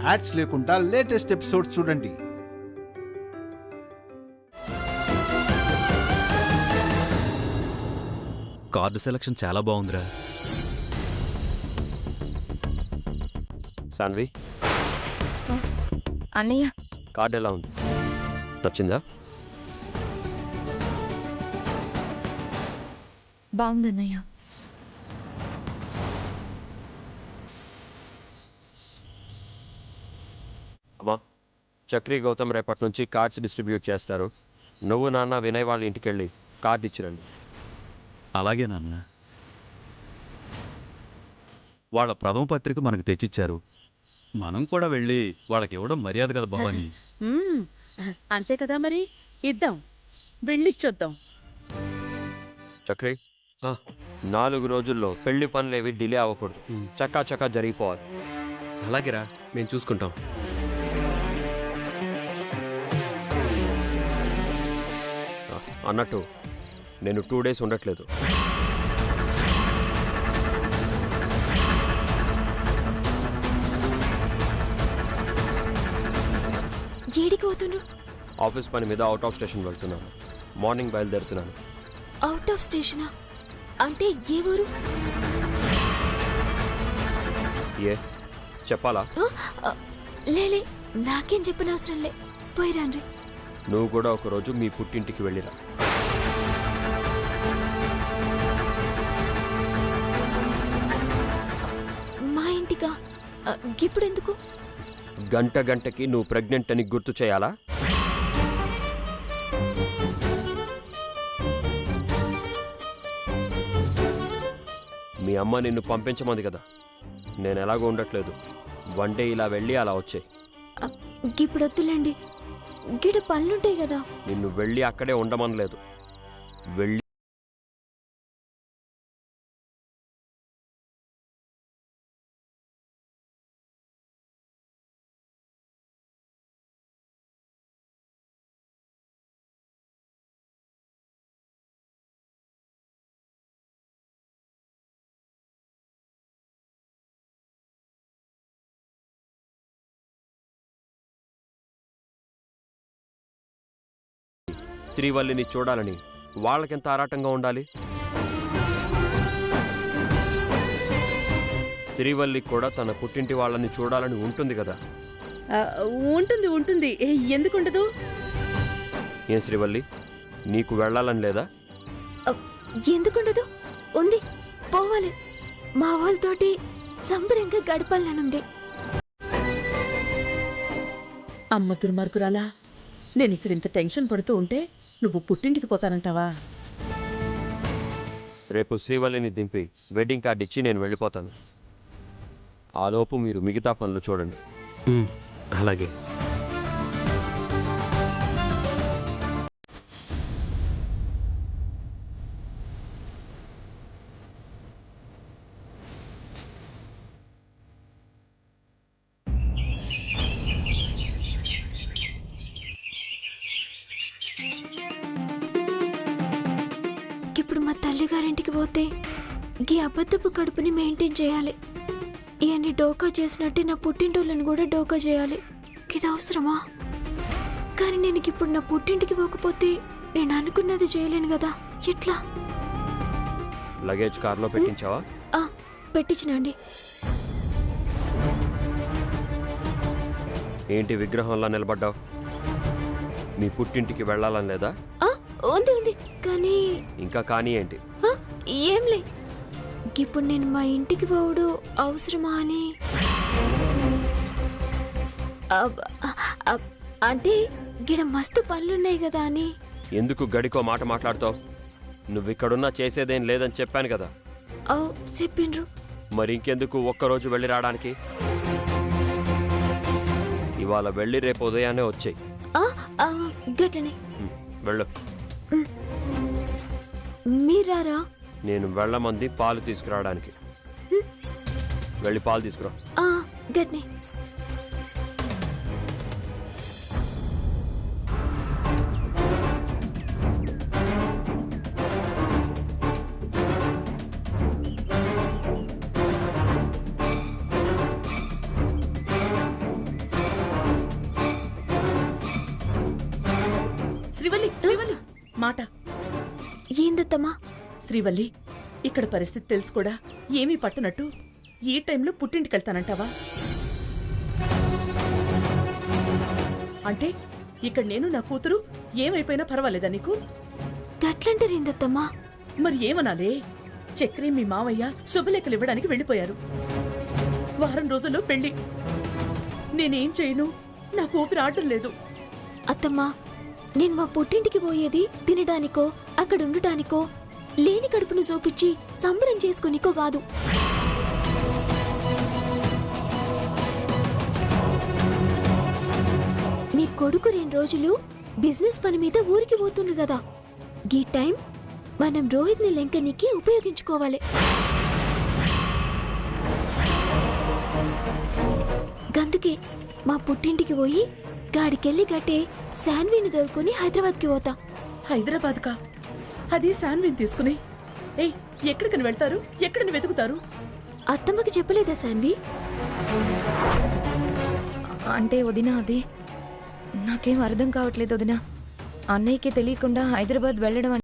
Ads లేకుండా latest episodes చూడండి. Card selection చాలా బాగుందిరా. సాన్వి, అన్నయ్య కార్డు ఎలా ఉంది? నచ్చిందా? బాగుందన్నయ్య. అమ్మా, చక్రి గౌతమ్ రేపటి నుంచి కార్డ్స్ డిస్ట్రిబ్యూట్ చేస్తారు. నువ్వు నాన్న వినయ్ వాళ్ళ ఇంటికి వెళ్ళి కార్డు ఇచ్చిరండి. అలాగే నాన్న. వాళ్ళ ప్రథమ పత్రిక మనకు తెచ్చిచ్చారు, మనం కూడా వెళ్ళి వాళ్ళకి ఇవ్వడం మర్యాద కదా భవాని. అంతే కదా, మరి ఇద్దాం, వెళ్ళిచ్చొద్దాం. చక్రి, 4 రోజుల్లో పెళ్లి పనులేవి డిలే అవ్వకూడదు, చక్కా చక్కా జరిగిపోవాలి. అలాగేరా, మేము చూసుకుంటాం. అన్నట్టు నేను 2 days ఉండట్లేదు. ఏడికి పోతుండ్రు? ఆఫీస్ పని మీద అవుట్ ఆఫ్ స్టేషన్ వెళ్తున్నాను. మార్నింగ్ బయలుదేరుతున్నాను. అవుట్ ఆఫ్ స్టేషనా? అంటే ఏ ఊరు? ఏ చెప్పాలా? లేలే, నాకేం చెప్పనవసరం లే, పోయిరాన్రి. నువ్వు కూడా ఒకరోజు మీ పుట్టింటికి వెళ్ళిరా. మా ఇంటికా? ఇప్పుడెందుకు? గంటకి నువ్వు ప్రెగ్నెంట్ అని గుర్తు చేయాలా? మీ అమ్మ నిన్ను పంపించమంది కదా, నేను ఎలాగో ఉండట్లేదు. 1 day ఇలా వెళ్ళి అలా వచ్చాయి. ఇప్పుడు వద్దులేండి, గిడ పనులుంటాయి కదా. నిన్ను వెళ్ళి అక్కడే ఉండమనలేదు, వెళ్ళి శ్రీవల్లిని చూడాలని వాళ్ళకెంత ఆరాటంగా ఉండాలి. శ్రీవల్లి కూడా తన పుట్టింటి వాళ్ళని చూడాలని ఉంటుంది కదా. ఉంటుంది, ఎందుకుండదు? ఏం శ్రీవల్లి, నీకు వెళ్ళాలని లేదా? ఎందుకుండదు, ఉంది, పోవాలి. మా వాళ్ళతోటి సంబరంగా గడపాలనుంది. అమ్మ దుర్మార్గురాలా, నేను ఇక్కడ ఇంత టెన్షన్ పడుతూ ఉంటే నువ్వు పుట్టింటికి పోతానంటావా? రేపు శ్రీవల్లిని దింపి వెడ్డింగ్ కార్డు ఇచ్చి నేను వెళ్ళిపోతాను. ఆలోపు మీరు మిగతా పనులు చూడండి. అలాగే. ఇప్పుడు మా తల్లిగారింటికి పోతే ఈ అబద్ధపు కడుపుని మెయింటైన్ చేయాలి. ఇవన్నీ డోకా చేసినట్టే నా పుట్టింటోళ్ళని కూడా డోకా చేయాలి. ఇది అవసరమా? కానీ నేను ఇప్పుడు నా పుట్టింటికి పోకపోతే నేను అనుకున్నది చేయలేను కదా. ఎట్లా? లగేజ్ కార్లో పెట్టించావా? పెట్టించినండి. ఏంటి విగ్రహంలా నిలబడ్డావు? మీ పుట్టింటికి వెళ్ళాలని లేదా? ఉంది, కానీ ఇంకా కానీ ఏంటి? ఏంలే, ఇప్పుడు నేను మా ఇంటికి పోవుడు అవసరమా అని. అంటే గిడ మస్తు పనులున్నాయి కదా అని. ఎందుకు గడికో మాట మాట్లాడతావు? నువ్వు ఇక్కడున్నా చేసేదేం లేదని చెప్పాను కదా. చెప్పిండ్రు. మరి ఇంకెందుకు ఒక్కరోజు వెళ్ళి రావడానికి? ఇవాళ వెళ్ళి రేపు ఉదయాన్నే వచ్చాయి. గట్టనే వెళ్ళు. మీరారా? నేను వెళ్ళమంది పాలు తీసుకురావడానికి. వెళ్ళి పాలు తీసుకురా. గట్నే. మాట. ఏందత్తమ్మా? శ్రీవల్లి, ఇక్కడ పరిస్థితి తెలుసు కూడా ఏమీ పట్టనట్టు ఈ టైంలో పుట్టింటికెళ్తానంటావా? అంటే ఇక్కడ నేను నా కూతురు ఏమైపోయినా పర్వాలేదా నీకు? గట్లంటారేందత్తమ్మా? మరి ఏమనాలే? చక్రి మీ మావయ్య శుభలేఖలు ఇవ్వడానికి వెళ్ళిపోయారు. వారం రోజుల్లో పెళ్లి. నేనేం చేయను? నాకు ఊపిరి ఆడటం లేదు. అత్తమ్మా, నేను మా పుట్టింటికి పోయేది తినడానికో అక్కడ ఉండటానికో లేని కడుపును చూపించి సంబరం చేసుకునికో కాదు. మీ కొడుకు 2 రోజులు బిజినెస్ పని మీద ఊరికి పోతుండ్రు కదా, గీ టైం మనం రోహిత్ని లెంకనికి ఉపయోగించుకోవాలి. గందుకే మా పుట్టింటికి పోయి గాడికెళ్ళి గట్టే శాన్వీని దొరుకుని హైదరాబాద్కి పోతా. హైదరాబాద్ కా? అది శాన్విని తీసుకుని ఏయ్, ఎక్కడికని వెళ్తారు? ఎక్కడిని వెతుకుతారు? అత్తమ్మకి చెప్పలేదా శాన్వి? అంటే వదినా, అది నాకేం అర్థం కావట్లేదు వదినా. అన్నయ్యకి తెలియకుండా హైదరాబాద్ వెళ్ళడం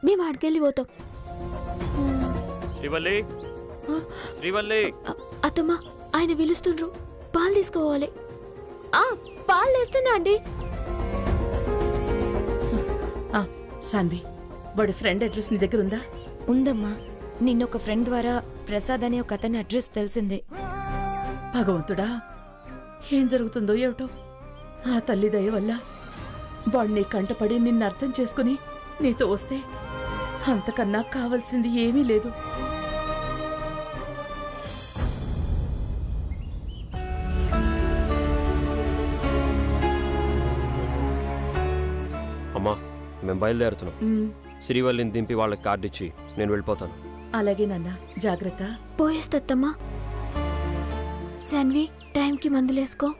మేము ఆడికెళ్ళి పోతాం. శ్రీవల్లి, శ్రీవల్లి. అత్తమ్మా, ఆయన పిలుస్తుండ్రు, పాలు తీసుకోవాలి. పాలు వేస్తున్నా అండి. శాన్వి, వాడి ఫ్రెండ్ అడ్రస్ నీ దగ్గర ఉందా? ఉందమ్మా. నిన్నొక ఫ్రెండ్ ద్వారా ప్రసాద్ అనే ఒక అతని అడ్రస్ తెలిసిందే. భగవంతుడా, ఏం జరుగుతుందో ఏమిటో. ఆ తల్లి దయ వల్ల వాడు నీ కంటపడి నిన్ను అర్థం చేసుకుని నీతో వస్తే అంతకన్నా కావాల్సింది ఏమీ లేదు. అమ్మా, మేము బయలుదేరుతున్నాం. శ్రీవల్లిని దింపి వాళ్ళకి కార్డు ఇచ్చి నేను వెళ్ళిపోతాను. అలాగే నాన్న, జాగ్రత్త. పోయేస్తత్తమ్మా. శాన్వి, టైంకి మందులేసుకో.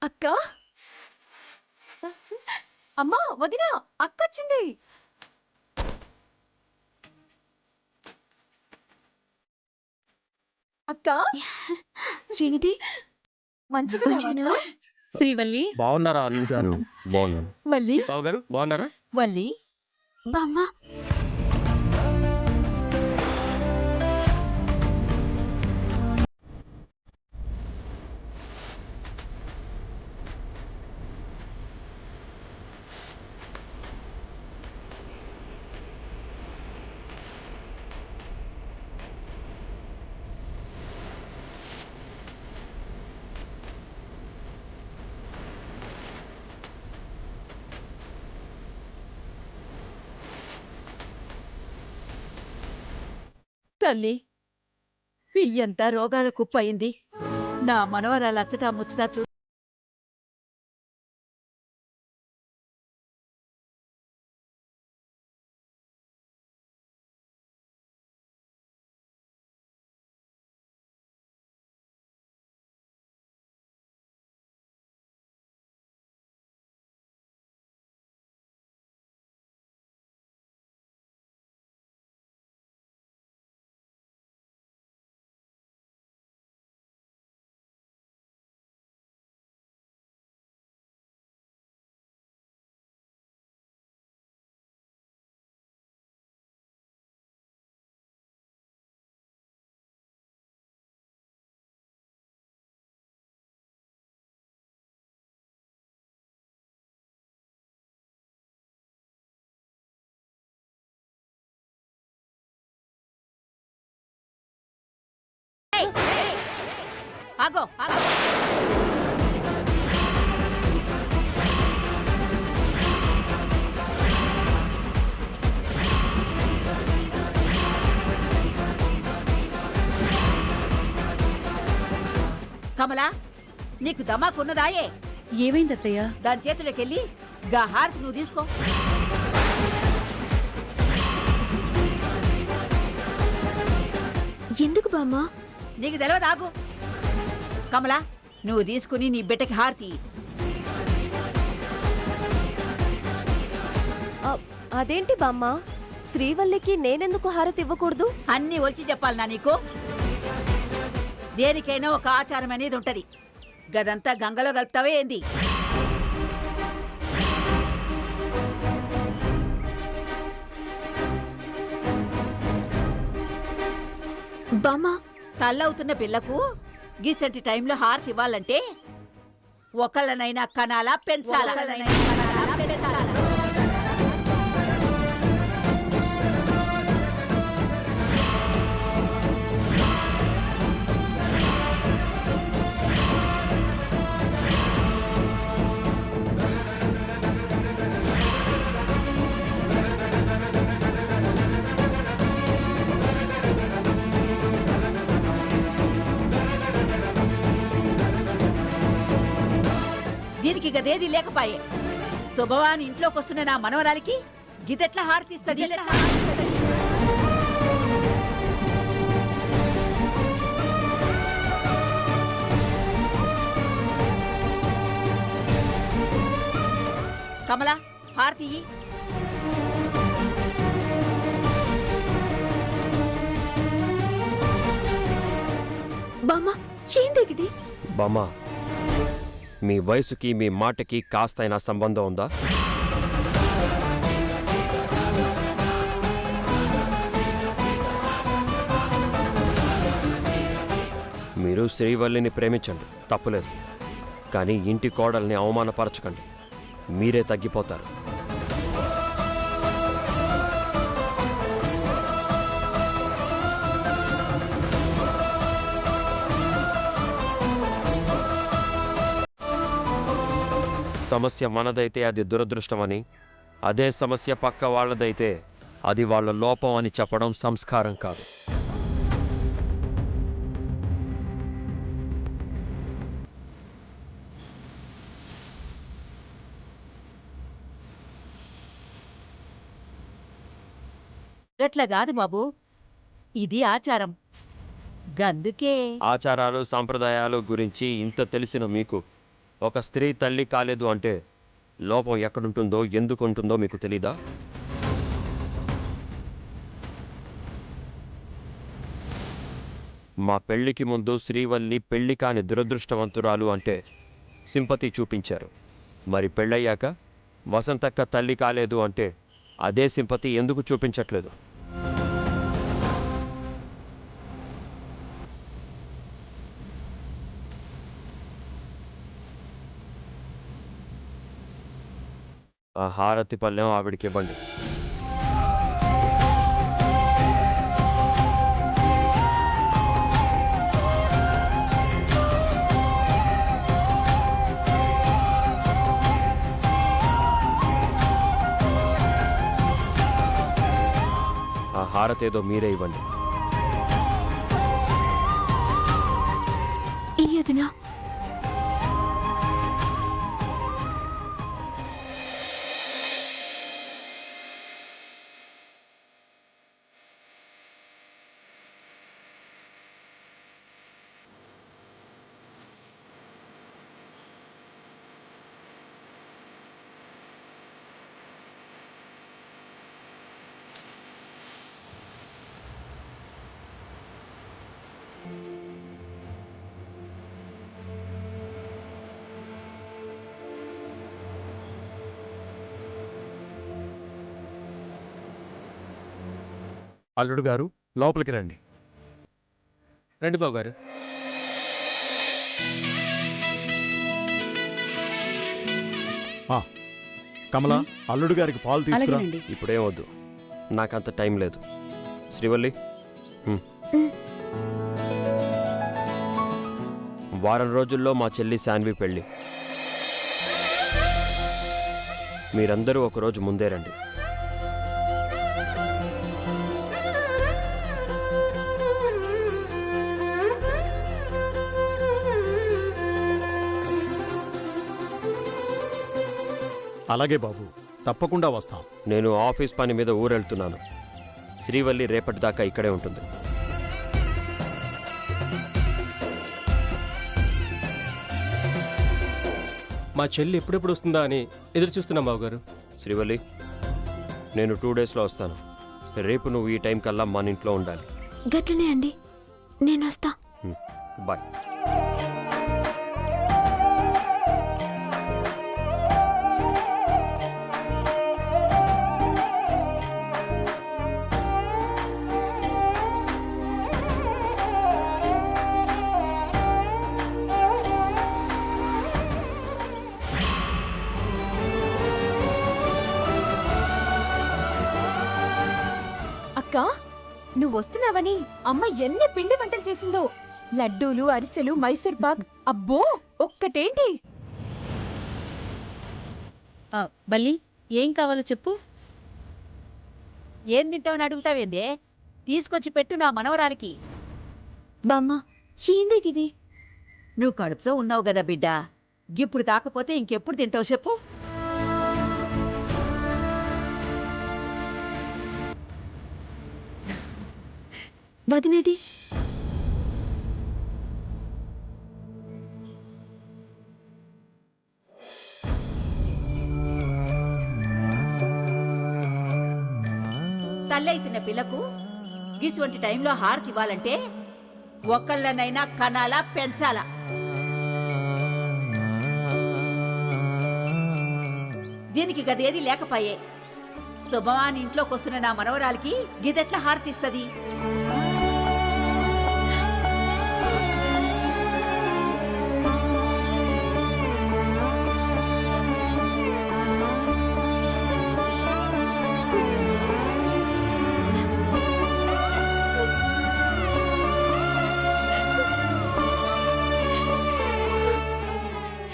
అక్క, అమ్మా, వదినా, అక్క వచ్చింది. అక్క, శ్రీనిధి, మంచిగా శ్రీవల్లి బాగున్నారా అల్లుడు గారు? బాగున్నాను. వల్లి, బావు గారు బాగున్నారా? వల్లి, బామ్మ. తల్లి, ఎంత రోగాల కుప్పయింది. నా మనవరాలు అచ్చటా ముచ్చటా ఆగో ఆగో. కమలా, నీకు దమాకున్నదాయే? ఏమైంది అత్తయ్య? దాని చేతులకెళ్ళి గా హారతి నువ్వు తీసుకో. ఎందుకు బామ్మ? నీకు తెలియదు, ఆగు. కమలా, నువ్వు తీసుకుని నీ బిడ్డకి హారతి. అదేంటి బామ్మ, శ్రీవల్లికి నేనెందుకు హారతి ఇవ్వకూడదు? అన్నీ వచ్చి చెప్పాలనా నీకు? దేనికైనా ఒక ఆచారం అనేది ఉంటది. గదంతా గంగలో కలుపుతావే ఏంది? బామ్మ, తల్లవుతున్న పిల్లకు గీసంటి టైంలో హార్ట్ ఇవ్వాలంటే ఒకళ్ళనైనా కనాలా పెంచాలా? దీనికి గదేది లేకపాయే. శుభవాన్ ఇంట్లోకి వస్తున్న నా మనవరాలికి గిదెట్లా హారతిస్తుంది? కమలా, హారతి ఇయ్యి. బామ్మ, ఏందిది? బామ్మ, మీ వయసుకి మీ మాటకి కాస్తైనా సంబంధం ఉందా? మీరు శ్రీవల్లిని ప్రేమించండి, తప్పులేదు. కానీ ఇంటి కోడల్ని అవమానపరచకండి, మీరే తగ్గిపోతారు. సమస్య మనదైతే అది దురదృష్టమని, అదే సమస్య పక్క వాళ్ళదైతే అది వాళ్ళ లోపం అని చెప్పడం సంస్కారం కాదు. గట్ల కాదు బాబు, ఇది ఆచారం. గందుకే ఆచారాలు సాంప్రదాయాలు గురించి ఇంత తెలిసిన మీకు ఒక స్త్రీ తల్లి కాలేదు అంటే లోపం ఎక్కడుంటుందో ఎందుకుంటుందో మీకు తెలీదా? మా పెళ్లికి ముందు శ్రీవల్లి పెళ్లి కాని దురదృష్టవంతురాలు అంటే సింపతి చూపించారు. మరి పెళ్ళయ్యాక వసంతక్క తల్లి కాలేదు అంటే అదే సింపతి ఎందుకు చూపించట్లేదు? ఆ హారతి పళ్ళెం ఆవిడికి ఇవ్వండి. ఆ హారతి ఏదో మీరే ఇవ్వండి. ఇయ్యదునా? అల్లుడు గారు, లోపలికి రండి. రండి బాబు గారు. కమలా, అల్లుడు గారికి పాలు తీసుకురా. అలాగేనండి. ఇప్పుడే వద్దు, నాకంత టైం లేదు. శ్రీవల్లి, వారం రోజుల్లో మా చెల్లి శాన్వి పెళ్ళి. మీరందరూ ఒకరోజు ముందే రండి. అలాగే బాబు, తప్పకుండా వస్తాం. నేను ఆఫీస్ పని మీద ఊరెళ్తున్నాను. శ్రీవల్లి రేపటిదాకా ఇక్కడే ఉంటుంది. మా చెల్లి ఎప్పుడెప్పుడు వస్తుందా అని ఎదురు చూస్తున్నాం బావగారు. శ్రీవల్లి, నేను 2 డేస్లో వస్తాను. రేపు నువ్వు ఈ టైం కల్లా మన ఇంట్లో ఉండాలి. గట్లనే అండి, నేను వస్తా. బాయ్. అక్క, నువ్వు వస్తున్నావని అమ్మ ఎన్ని పిండి వంటలు చేసిందో. లడ్డూలు, అరిసెలు, మైసూర్ పాక్, అబ్బో ఒక్కటేంటి. బల్లి, ఏం కావాలో చెప్పు. ఏం తింటావని అడుగుతావేందే? తీసుకొచ్చి పెట్టు నా మనవరాలికి. బామ్మ, ఏందిది? నువ్వు కడుపుతో ఉన్నావు కదా బిడ్డ, ఇప్పుడు కాకపోతే ఇంకెప్పుడు తింటావు చెప్పు. వదినేది? తల్లైతున్న పిల్లకు గిసువంటి టైంలో హారతి ఇవ్వాలంటే ఒక్కళ్ళనైనా కనాలా పెంచాలా. దీనికి గదేది లేకపాయే. శుభవాని ఇంట్లోకి వస్తున్న నా మనవరాలికి గిదెట్లా హారతిస్తది?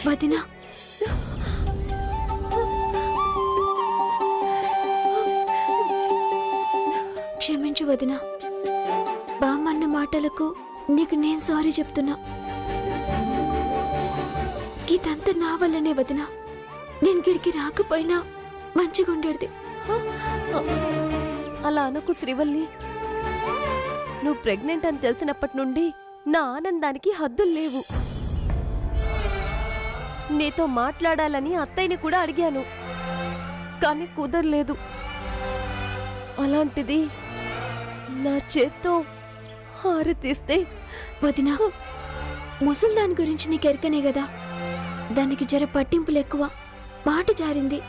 వదినా, క్షమించు వదినా. బామ్మన్న మాటలకు నీకు నేను సారీ చెప్తున్నా. ఇదంతా నా వల్లనే వదినా. నేను గిడికి రాకపోయినా మంచిగుండేది. అలా అనుకు శ్రీవల్లి. నువ్వు ప్రెగ్నెంట్ అని తెలిసినప్పటి నుండి నా ఆనందానికి హద్దులు లేవు. నీతో మాట్లాడాలని అత్తయ్యని కూడా అడిగాను, కానీ కుదరలేదు. అలాంటిది నా చేత్తో హారతిస్తే. వదినా, ముసల్దాని గురించి నీకు ఎరకనే కదా. దానికి జర పట్టింపులు ఎక్కువ, మాట జారింది.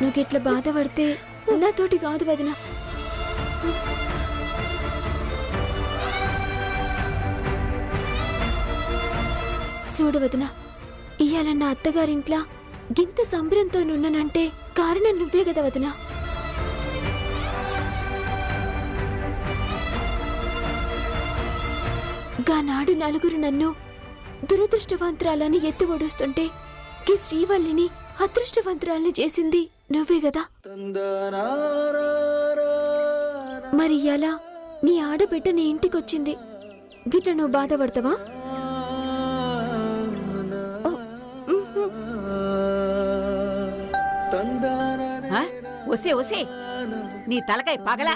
నువ్వు బాధపడితే నాతోటి కాదు వదినా. చూడు వదినా, ఇయ్యాల నా అత్తగారింట్లా గింత సంబరంతో నున్నానంటే కారణం నువ్వే కదా వదినా. గానాడు నలుగురు నన్ను దురదృష్టవంతురాలని ఎత్తి ఒడుస్తుంటే ఈ శ్రీవల్లిని అదృష్టవంతురాల్ని చేసింది నువ్వే కదా. మరి ఎలా నీ ఆడబిడ్డ నీ ఇంటికొచ్చింది, గిట్ల నువ్వు బాధపడతావా? ఒసే ఒసే, నీ తలకాయ పగల.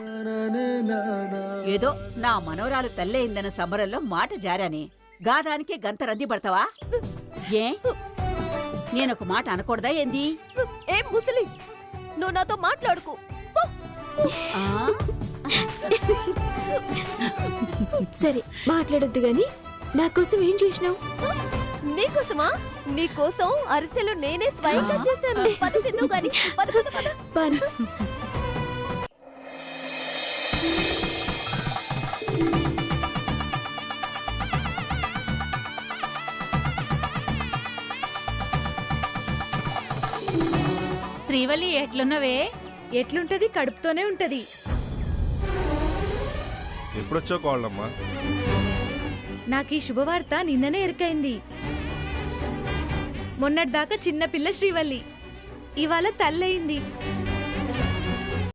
ఏదో నా మనవరాలు తల్లయిందన్న సంబరంలో మాట జారానే, గాదానికే గంత రంది పడతావా? ఏ నేనొక మాట అనకూడదా ఏంది? ఏం ముసలి, నువ్వు నాతో మాట్లాడుకు. సరే మాట్లాడొద్దు గాని నా కోసం ఏం చేసినావు? నీకోసమా? నీకోసం అరిసెలు నేనే స్వయంగా చేశాను. పద తిందు గాని, పద పద పద. పని శ్రీవల్లి, ఎట్లున్నవే? ఎట్లుంటది? కడుపుతోనే ఉంటది. ఎప్పుడొచ్చో కోళ్ళమ్మా? నాకు ఈ శుభవార్త నిన్ననే ఎరుకైంది. మొన్నటిదాకా చిన్నపిల్ల శ్రీవల్లి, ఇవాళ తల్లయింది.